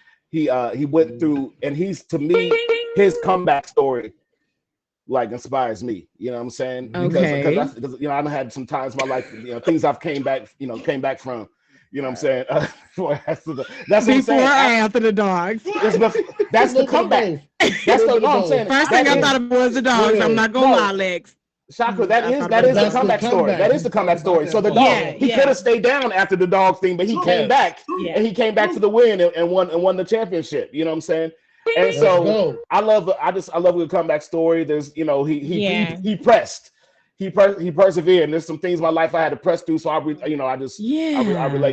went through, and he's, to me, his comeback story like inspires me. You know what I'm saying? Because I had some times in my life, things I've came back from. You know what I'm saying? That's what I'm saying.
After the dogs.
That's the comeback. That's the no. I'm saying.
First thing I thought of was the dogs. I'm not gonna lie, Lex.
Chakra, that is the
That's the
comeback story.
comeback.
That is the comeback story. So the dog,
Yeah,
he
yeah.
could have stayed down after the dog thing, but he came back
Yeah.
and he came back to the win and won the championship. You know what I'm saying? And
Let's
so
go.
I love a good comeback story. There's
Yeah.
he pressed, he persevered. And there's some things in my life I had to press through. So I relate
Yeah.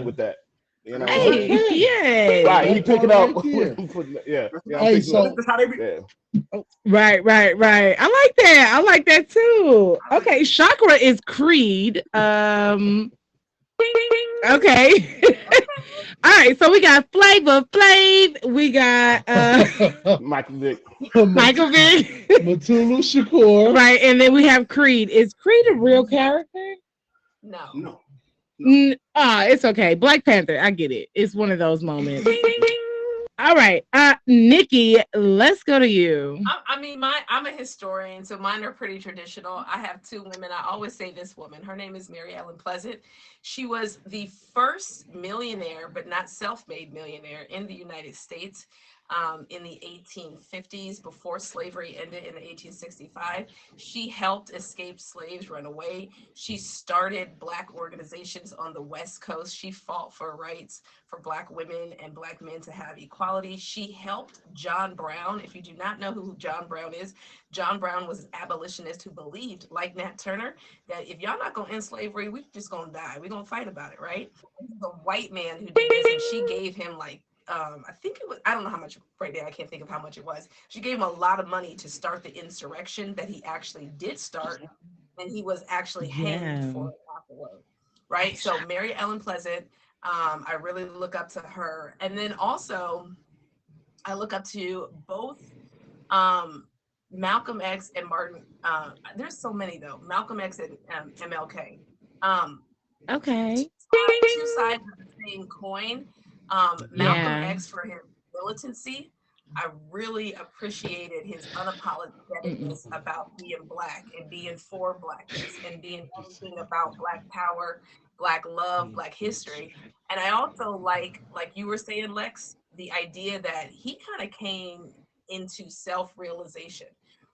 with that. You know,
Hey,
Okay.
yeah.
right? He
That
pick
part
it up.
right there.
Yeah. I'm
Hey,
picking up.
so
That's how they be.
Yeah.
Right. I like that. I like that too. Okay, Chakra is Creed. Okay. All right, so we got Flavor Flav, we got
Michael Vick.
Michael Vick,
Matulu Shakur.
right, and then we have Creed. Is Creed a real character?
No.
It's okay. Black Panther, I get it. It's one of those moments. All right, Niki, let's go to you.
I mean, I'm a historian, so mine are pretty traditional. I have two women. I always say this woman. Her name is Mary Ellen Pleasant. She was the first millionaire, but not self-made millionaire in the United States in the 1850s, before slavery ended in 1865. She helped escaped slaves run away. She started Black organizations on the West Coast. She fought for rights for Black women and Black men to have equality. She helped John Brown. If you do not know who John Brown is, John Brown was an abolitionist who believed, like Nat Turner, that if y'all not gonna end slavery, we just gonna die. We're gonna fight about it, right? The white man who did this, and she gave him like I think it was, I don't know how much right now, I can't think of how much it was. She gave him a lot of money to start the insurrection that he actually did start, and he was actually hanged for it afterward, right? So Mary Ellen Pleasant, I really look up to her. And then also I look up to both Malcolm X and Martin. There's so many though. Malcolm X and MLK.
Okay.
Two sides of the same coin. Malcolm
Yeah.
X for his militancy. I really appreciated his unapologeticness about being Black and being for Blackness and being everything about Black power, Black love, Black history. And I also like you were saying, Lex, the idea that he kind of came into self-realization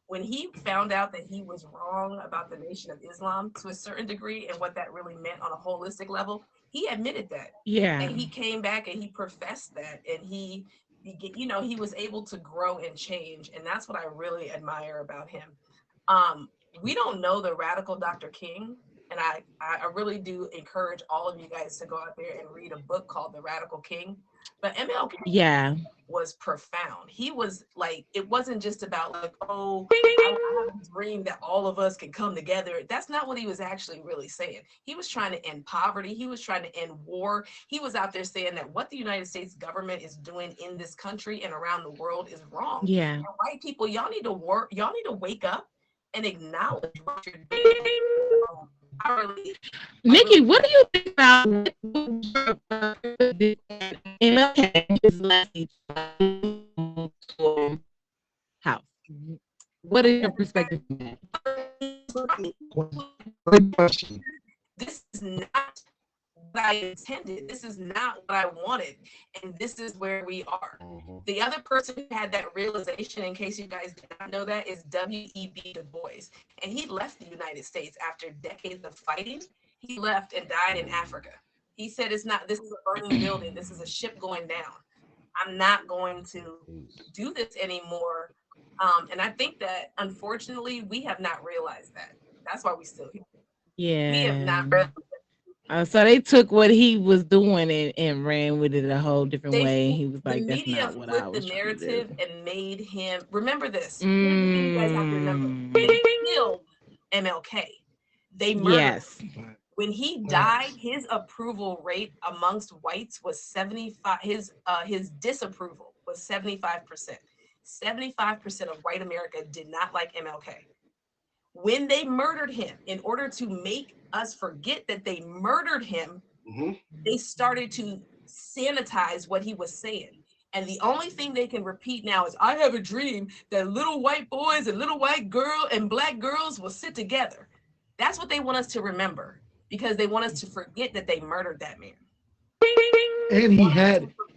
when he found out that he was wrong about the Nation of Islam to a certain degree and what that really meant on a holistic level. He admitted that.
Yeah.
And he came back and he professed that, and he was able to grow and change, and that's what I really admire about him. We don't know the radical Dr. King, and I really do encourage all of you guys to go out there and read a book called The Radical King. But MLK was profound. He was like, it wasn't just about like, oh, I have a dream that all of us can come together. That's not what he was actually really saying. He was trying to end poverty. He was trying to end war. He was out there saying that what the United States government is doing in this country and around the world is wrong.
Yeah.
And white people, y'all need to work. Y'all need to wake up and acknowledge what you're doing.
Niki, what do you think about house? What is your perspective on that?
Great question.
This is not what I intended. This is not what I wanted. And this is where we are. Mm-hmm. The other person who had that realization, in case you guys did not know that, is W.E.B. Du Bois. And he left the United States after decades of fighting. He left and died in Africa. He said, this is a burning building. This is a ship going down. I'm not going to do this anymore. And I think that, unfortunately, we have not realized that. That's why we're still here.
Yeah.
We have not realized
so they took what he was doing and ran with it a whole different way. He was like, "That's not what I was."
The narrative and made him remember this. You guys have to remember. They killed MLK. They murdered him. When he died, his approval rate amongst whites was 75. His disapproval was 75%. 75% of white America did not like MLK. When they murdered him, in order to make us forget that they murdered him, they started to sanitize what he was saying. And the only thing they can repeat now is, I have a dream that little white boys and little white girl and Black girls will sit together. That's what they want us to remember, because they want us to forget that they murdered that man.
And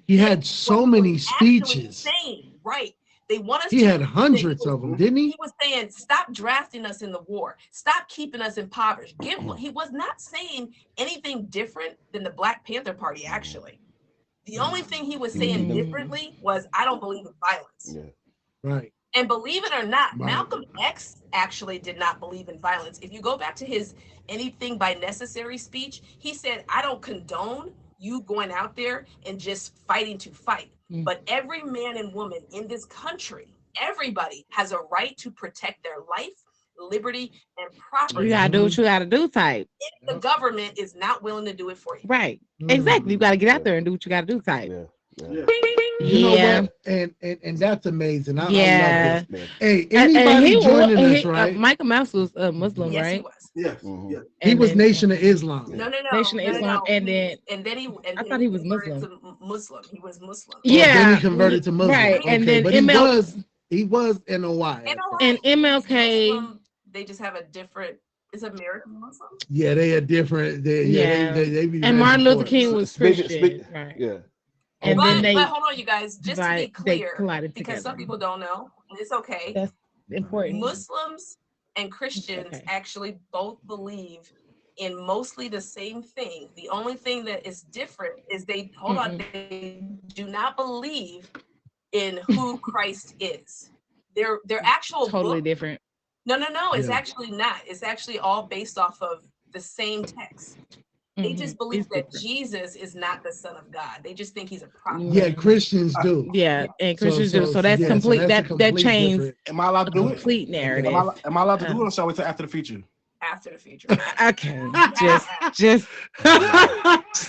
he had so many speeches.
Right. They want us
He
to
had
believe that
hundreds of them, didn't
he
he?
was saying, stop drafting us in the war. Stop keeping us impoverished. He was not saying anything different than the Black Panther Party, actually. The only thing he was saying differently was, I don't believe in violence.
Yeah.
Right.
And believe it or not,
Right.
Malcolm X actually did not believe in violence. If you go back to his anything by necessary speech, he said, I don't condone you going out there and just fighting to fight. But every man and woman in this country, everybody has a right to protect their life, liberty, and property.
You gotta do what you gotta do, type.
If the government is not willing to do it for you.
Right. Exactly. You gotta get out there and do what you gotta do, type.
Yeah.
You know what? And that's amazing. I love it. Hey,
And
anybody
he
joining
was,
us, right?
Michael Mouse was Muslim,
Yes,
right?
he was.
Yes.
Mhm.
Yeah.
He was
then-
Nation of Islam.
No.
Nation of Islam, and then I thought he was
converted
Muslim.
to Muslim. He was Muslim.
Yeah.
Then he converted to Muslim.
Right.
Okay,
And then
but he was NOI.
and MLK.
Muslim, they just have a different. It's American Muslim.
Yeah, they are different. They be
And Martin Luther
King.
King was
Speaking-
Christian, right?
Yeah.
And then
But hold on, you guys, just to be clear,
collided
because
together.
some people don't know, and it's okay.
That's important.
Muslims and Christians actually both believe in mostly the same thing. The only thing that is different is they do not believe in who Christ is. Their actual
Totally
book,
different.
No, it's actually not. It's actually all based off of the same text. They just believe that Jesus is not the Son of God. They just think he's a prophet.
Yeah, Christians do.
Yeah, and Christians do. So that's complete. That changed.
different.
Am I allowed to do it?
Complete narrative.
Am I allowed to do it, or shall we wait till after the feature?
After the feature.
Okay, just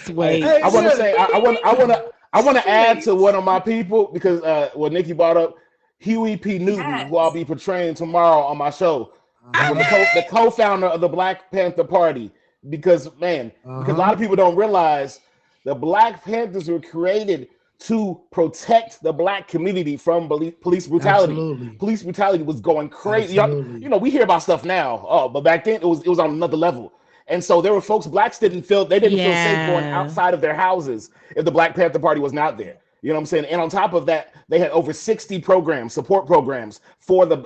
wait.
I want to say I want to add to one of my people, because what Nikki brought up, Huey P. Newton, who I'll be portraying tomorrow on my show, the co-founder of the Black Panther Party. Because because a lot of people don't realize the Black Panthers were created to protect the Black community from police brutality.
Absolutely.
Police brutality was going crazy. You know, we hear about stuff now, but back then it was on another level. And so there were folks, blacks didn't feel safe going outside of their houses if the Black Panther Party was not there. You know what I'm saying? And on top of that, they had over 60 programs, support programs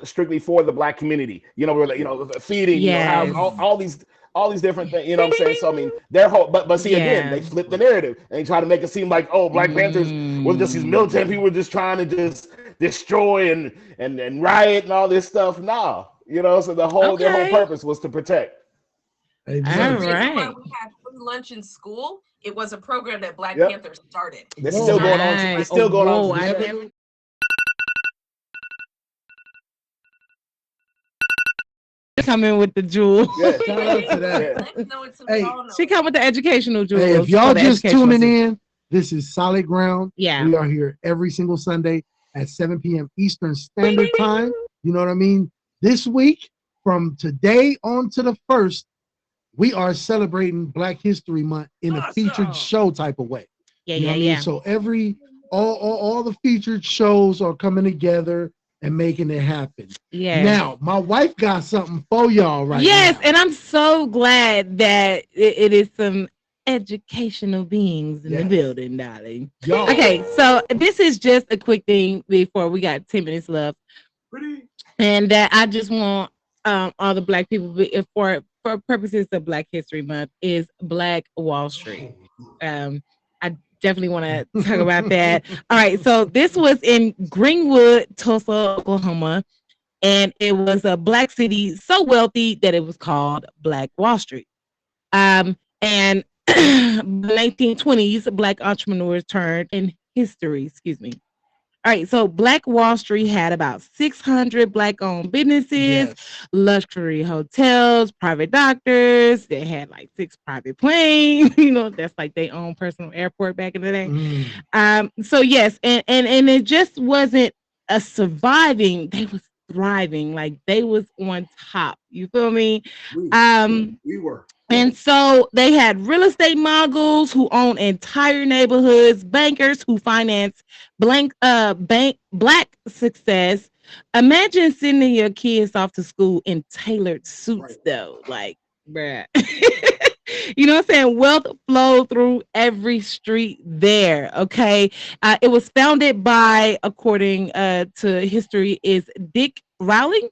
strictly for the Black community. You know, feeding, all these different things, you know what I'm saying? So I mean, their whole, but see again, they flip the narrative and they try to make it seem like, oh, Black Panthers were just these militant people, were just trying to just destroy and riot and all this stuff. Nah, you know, so their whole purpose was to protect.
Exactly.
All right.
When we had free lunch in school, it was a program that Black Panthers started.
It's still going on. It's still going on.
Coming with the jewel.
Yeah,
shout out to that.
Hey,
she come with the educational jewel.
Hey, if y'all just tuning in, this is Solid Ground.
Yeah.
We are here every single Sunday at 7 p.m. Eastern Standard Time. You know what I mean? This week, from today on to the 1st, we are celebrating Black History Month in a featured show type of way.
Yeah,
you know what I mean? So all the featured shows are coming together and making it happen.
Yeah.
Now, my wife got something for y'all right now.
Yes, and I'm so glad that it is some educational beings in the building, darling.
Y'all.
Okay, so this is just a quick thing before we got 10 minutes left. And that I just want all the Black people, for purposes of Black History Month, is Black Wall Street. I definitely want to talk about that. All right, so this was in Greenwood, Tulsa, Oklahoma, and it was a Black city so wealthy that it was called Black Wall Street. And the 1920s, Black entrepreneurs turned in history. Excuse me. All right, so Black Wall Street had about 600 Black-owned businesses, luxury hotels, private doctors. They had like 6 private planes. You know, that's like their own personal airport back in the day. So yes, and it just wasn't a surviving. They was thriving. Like they was on top. You feel me?
We were.
And so they had real estate moguls who own entire neighborhoods, bankers who finance black success. Imagine sending your kids off to school in tailored suits, though. Like bruh. You know what I'm saying? Wealth flowed through every street there. Okay. It was founded by, according to history, is Dick Rowling.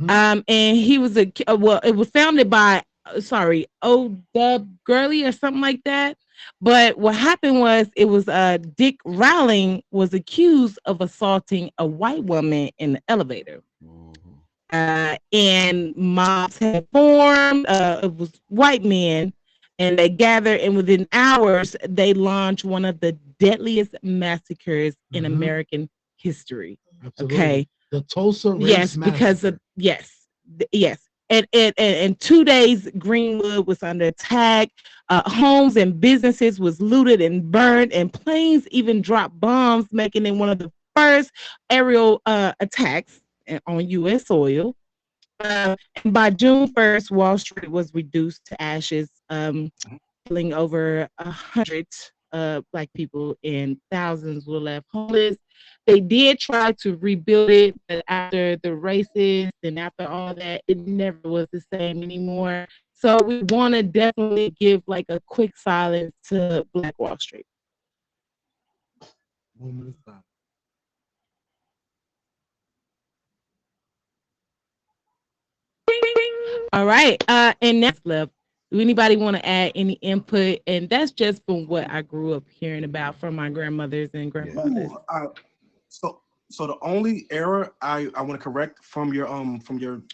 And he was well, it was founded by sorry, O Dub Gurley or something like that. But what happened was it was Dick Rowling was accused of assaulting a white woman in the elevator. And mobs had formed. It was white men, and they gathered. And within hours, they launched one of the deadliest massacres in American history.
Absolutely.
Okay,
the Tulsa race
yes,
massacre.
because of yes. And 2 days, Greenwood was under attack. Homes and businesses was looted and burned, and planes even dropped bombs, making it one of the first aerial attacks on U.S. soil. And by June 1st, Wall Street was reduced to ashes, killing over 100 Black people, and thousands were left homeless. They did try to rebuild it, but after the races and after all that, it never was the same anymore. So we want to definitely give like a quick silence to Black Wall Street.
Moment of silence.
All right. And next left. Do anybody want to add any input? And that's just from what I grew up hearing about from my grandmothers and grandfathers.
So the only error I want to correct from your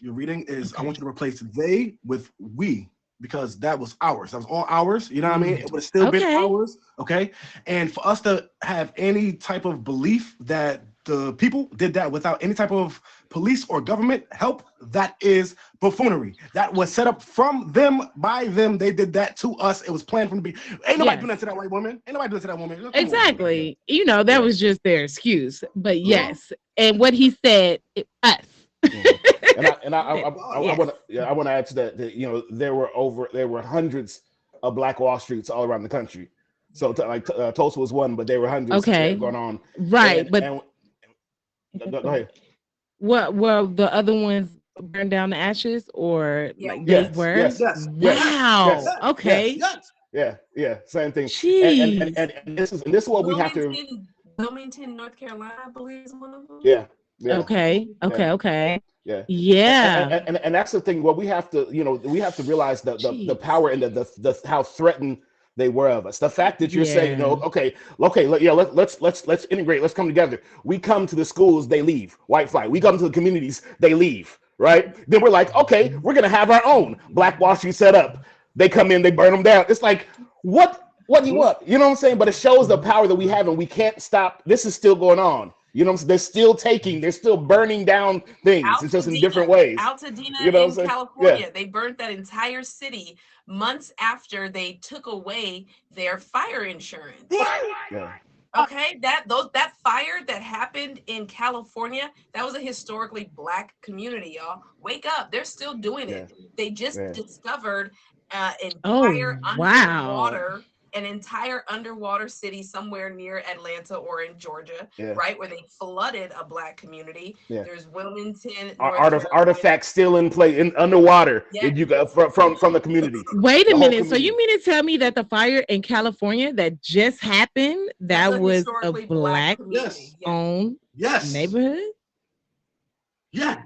reading is I want you to replace they with we, because that was ours. That was all ours. You know what I mean? It would have still been ours. Okay. And for us to have any type of belief that the people did that without any type of police or government help, that is buffoonery. That was set up from them, by them. They did that to us. It was planned from the beginning. Ain't nobody doing that to that white woman. Ain't nobody doing that to that woman. Come
exactly. You know, that was just their excuse. But yes. And what he said, us.
And I want to add to that, you know, there were hundreds of Black Wall Streets all around the country. So Tulsa was one, but there were hundreds going on.
Right.
Go ahead.
What were the other ones burned down to ashes, or like they were?
Yes.
Wow.
Yes.
Okay.
Yes.
Yeah. Same thing.
Jeez.
And this is what we have to.
Wilmington, North Carolina, I believe is one of them.
Yeah.
Okay.
Yeah. And that's the thing. What we have to, we have to realize the power and the how threatened they were of us. The fact that you're saying, let's integrate, let's come together. We come to the schools, they leave. White flag. We come to the communities, they leave. Right? Then we're like, okay, we're gonna have our own Black Wall Street set up. They come in, they burn them down. It's like, what do you want? You know what I'm saying? But it shows the power that we have, and we can't stop. This is still going on. You know what I'm saying? They're still they're still burning down things. It's just in different ways.
Altadena in California, they burnt that entire city months after they took away their fire insurance. Okay, that fire that happened in California, that was a historically Black community, y'all. Wake up, they're still doing it. They just discovered an entire underwater city somewhere near Atlanta or in Georgia, right, where they flooded a Black community. There's Wilmington,
artifacts still in play underwater. You got from the community.
Wait a minute. So you mean to tell me that the fire in California that just happened, that was a Black owned neighborhood?
Yeah.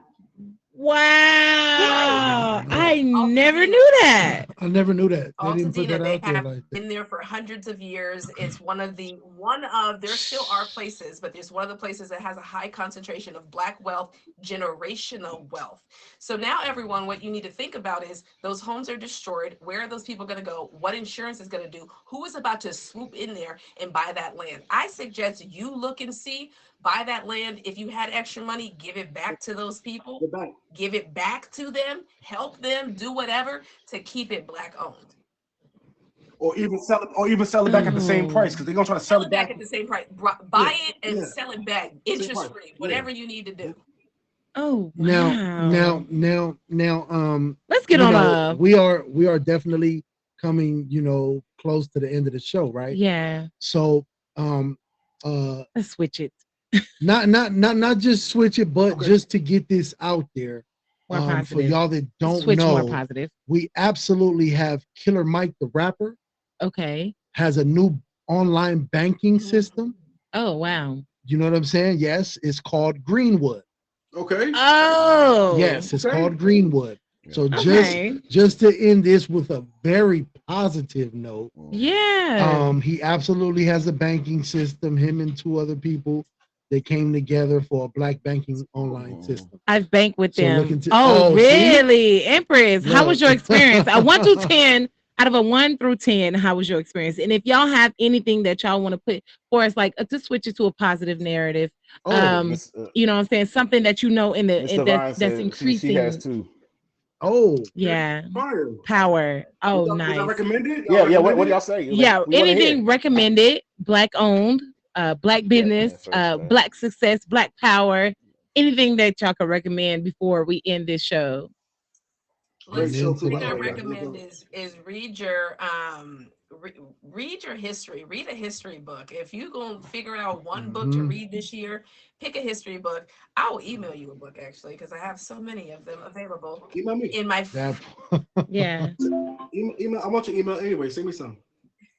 Wow. I never knew that.
I never knew that.
They didn't put that out there like that. Been there for hundreds of years. It's there still are places, but there's one of the places that has a high concentration of Black wealth, generational wealth. So now everyone, what you need to think about is those homes are destroyed. Where are those people going to go? What insurance is going to do? Who is about to swoop in there and buy that land? I suggest you look and see. Buy that land. If you had extra money, give it back to those people. Give it back to them. Help them. Do whatever to keep it Black owned.
Or even sell it back at the same price, because they're gonna try to sell it back
at the same price. Buy it and sell it back, interest free, whatever you need to do.
Oh, wow.
Now.
Let's get on.
We are definitely coming, close to the end of the show, right?
Yeah.
So,
let's switch it.
not just switch it, but just to get this out there.
More
For
positive.
y'all that don't
Switch more
know,
positive.
we absolutely have Killer Mike the rapper
Okay.
has a new online banking system.
Oh wow.
You know what I'm saying? Yes, it's called Greenwood.
Okay.
Oh.
Yes, it's
Okay.
called Greenwood. So
Okay.
just to end this with a very positive note,
Yeah.
he absolutely has a banking system. Him and two other people, they came together for a black banking online system.
I've banked with
So look
them.
into
Oh,
see,
really? Empress, how was
look.
your experience? A 1 to 10, out of a 1 through 10, how was your experience? And if y'all have anything that y'all want to put for us, like to switch it to a positive narrative, you know what I'm saying? Something that you know
Miss Divine
that's
said she has
increasing.
two.
Oh,
Yeah.
Fire.
Power. Oh,
Was I
nice.
recommended?
Yeah, yeah. What
Recommended?
do y'all say?
Yeah.
We want to hear.
Anything recommended, black owned, black business,
First, man.
black success, black power, anything that y'all can recommend before we end this show.
Great show too,
Thing
by the
I
way.
recommend is read your history. Read a history book. If you gonna figure out one book to read this year, pick a history book. I will email you a book actually because I have so many of them available
Email me.
in my
Yeah.
Email. I want your email anyway. Send me some.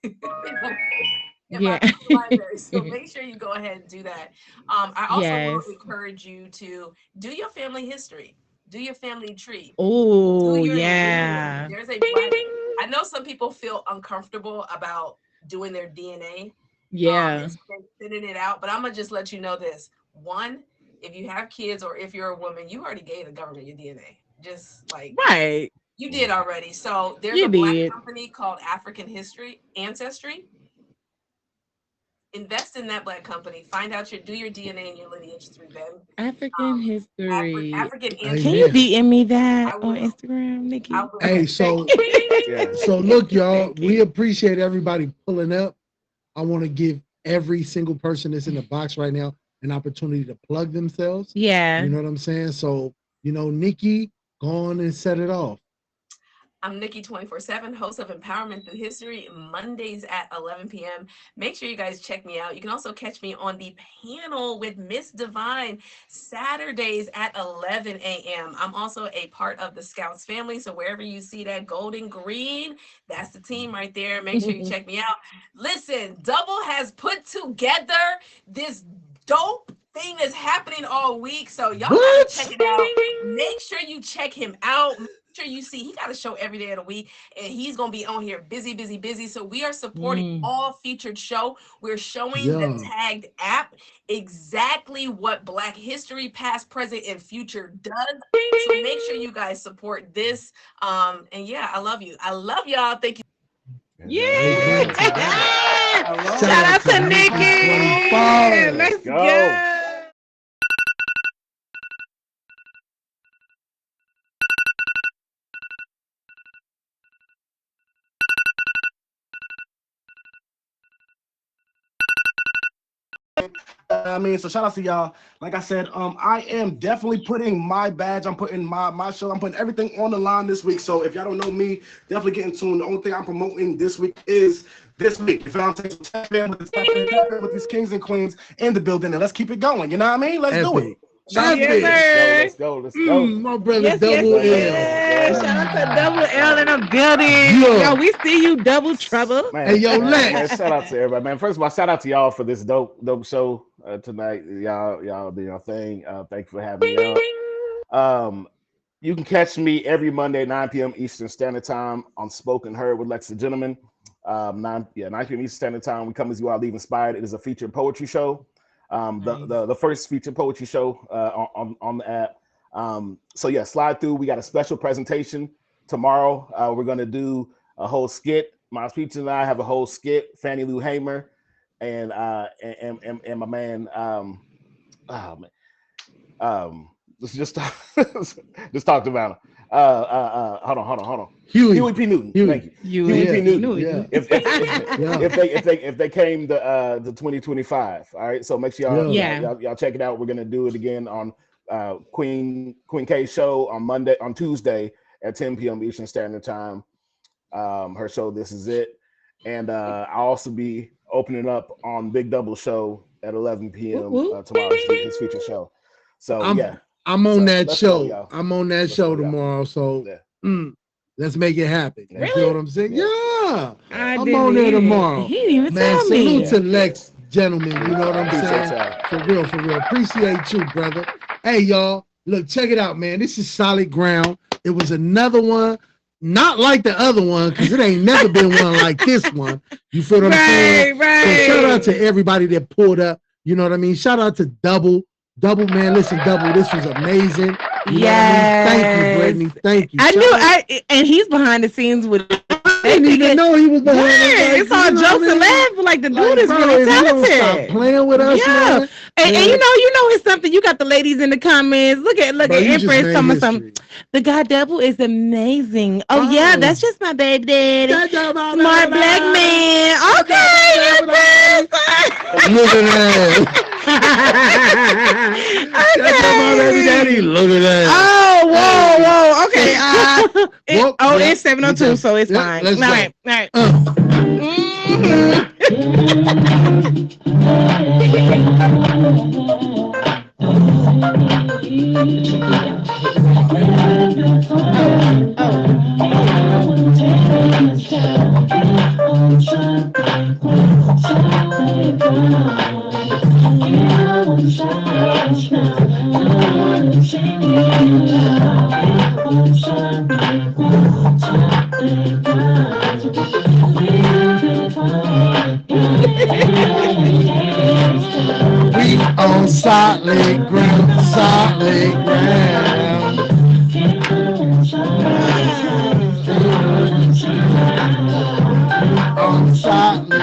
in
Yeah.
my library. So make sure you go ahead and do that. I also
Yes.
want to encourage you to do your family history, do your family tree, do
Oh,
your
yeah.
there's a black. I know some people feel uncomfortable about doing their DNA
Yeah.
and sending it out, but I'm gonna just let you know this. One, if you have kids or if you're a woman, you already gave the government your DNA. Just like
Right.
you did already. So there's
You
a black
did.
company called African History Ancestry. Invest in that black company. Find out do your DNA and your lineage through them.
African history.
African
Can you
ancestry.
amen.
DM me that
I
on
will.
Instagram, Nikki?
I will.
Hey,
Thank
so
Yeah.
so look, y'all,
Thank
we
you.
appreciate everybody pulling up. I want to give every single person that's in the box right now an opportunity to plug themselves.
Yeah.
You know what I'm saying? So, Nikki, go on and set it off.
I'm Niki 24/7, host of Empowerment Through History, Mondays at 11 p.m. Make sure you guys check me out. You can also catch me on the panel with Miss Divine, Saturdays at 11 a.m. I'm also a part of the Scouts family, so wherever you see that golden green, that's the team right there. Make sure you check me out. Listen, Double has put together this dope thing that's happening all week, so y'all gotta check it out. Make sure you check him out. Sure you see he got a show every day of the week and he's gonna be on here busy. So we are supporting all featured show. We're showing the
Yeah.
tagged app exactly what Black history past, present, and future does. So make sure you guys support this. And yeah, I love you. I love y'all. Thank you.
Yeah.
Amen to that.
Shout out to Nikki.
25.
Let's
Go.
go.
I mean, so shout out to y'all. Like I said, I am definitely putting my badge. I'm putting my show. I'm putting everything on the line this week. So if y'all don't know me, definitely get in tune. The only thing I'm promoting this week is this week. If y'all take some tap in with these kings and queens in the building, and let's keep it going. You know what I mean? Let's do it.
Epic.
Shout out to
Yes,
me.
sir.
Let's go.
My brother
Yes, yes,
Double L.
yes. Shout out to Double L in the building.
Yeah.
Yo, we see you, Double Trouble.
Hey, yo,
man,
Lex.
shout out to everybody, man. First of all, shout out to y'all for this dope show tonight. Y'all do your thing. Thank you for having me on. You can catch me every Monday at 9 p.m. Eastern Standard Time on Spoken Heard with Lex the Gentleman. 9 p.m. Eastern Standard Time. We come as you all leave inspired. It is a featured poetry show. The first featured poetry show on the app. So yeah, slide through. We got a special presentation tomorrow. We're gonna do a whole skit. My speech and I have a whole skit. Fannie Lou Hamer and my man. Oh man. Just just talked about him. Hold on. Huey P. Newton. Thank you. Huey P. Newton.
Yeah.
If they came to 2025, all right. So make sure y'all check it out. We're gonna do it again on Queen K's show on Tuesday at 10 p.m. Eastern Standard Time. Her show This Is It, and I'll also be opening up on Big Double show at 11 p.m. Tomorrow, his feature show. So yeah.
I'm on that
let's
show.
go, y'all.
I'm on that
Let's
show
go, y'all.
tomorrow. So
Yeah.
let's make it happen. You
Really?
feel what I'm saying?
Yeah.
Yeah.
I
I'm
didn't
on there
hear it.
tomorrow.
He didn't even
Man,
tell
salute
me.
to Lex, gentlemen. You know what I'm
Appreciate
saying?
y'all.
For real, for real. Appreciate you, brother. Hey, y'all. Look, check it out, man. This is Solid Ground. It was another one, not like the other one, because it ain't never been one like this one. You feel what I'm saying?
Right.
So shout out to everybody that pulled up. You know what I mean? Shout out to Double. Double, man. Listen, Double, this was amazing. You know what I mean? Thank you, Brittany. Thank you.
I
Shout
knew
out.
and he's behind the scenes with
I didn't even know he was behind us. Like,
it's all
you know
jokes
what I
and
mean?
laughs, but like the
Like,
dude is
bro,
really
if you don't stop
talented.
playing with us,
Yeah.
man.
And
man,
you know it's something. You got the ladies in the comments. Look at
bro, you just
Empress
made
talking
history.
some. The guy Devil is amazing. Oh
Oh.
yeah, that's just my baby daddy.
That's just my
Smart
baby
black
daddy.
man.
That's
Okay,
just my baby
Empress.
Look at that. That's just my baby daddy. Look at that.
Oh, whoa. Okay.
Well, yeah,
It's 7:02, so it's
yeah,
fine.
let's
All
go.
right.
We on solid ground, solid ground. On solid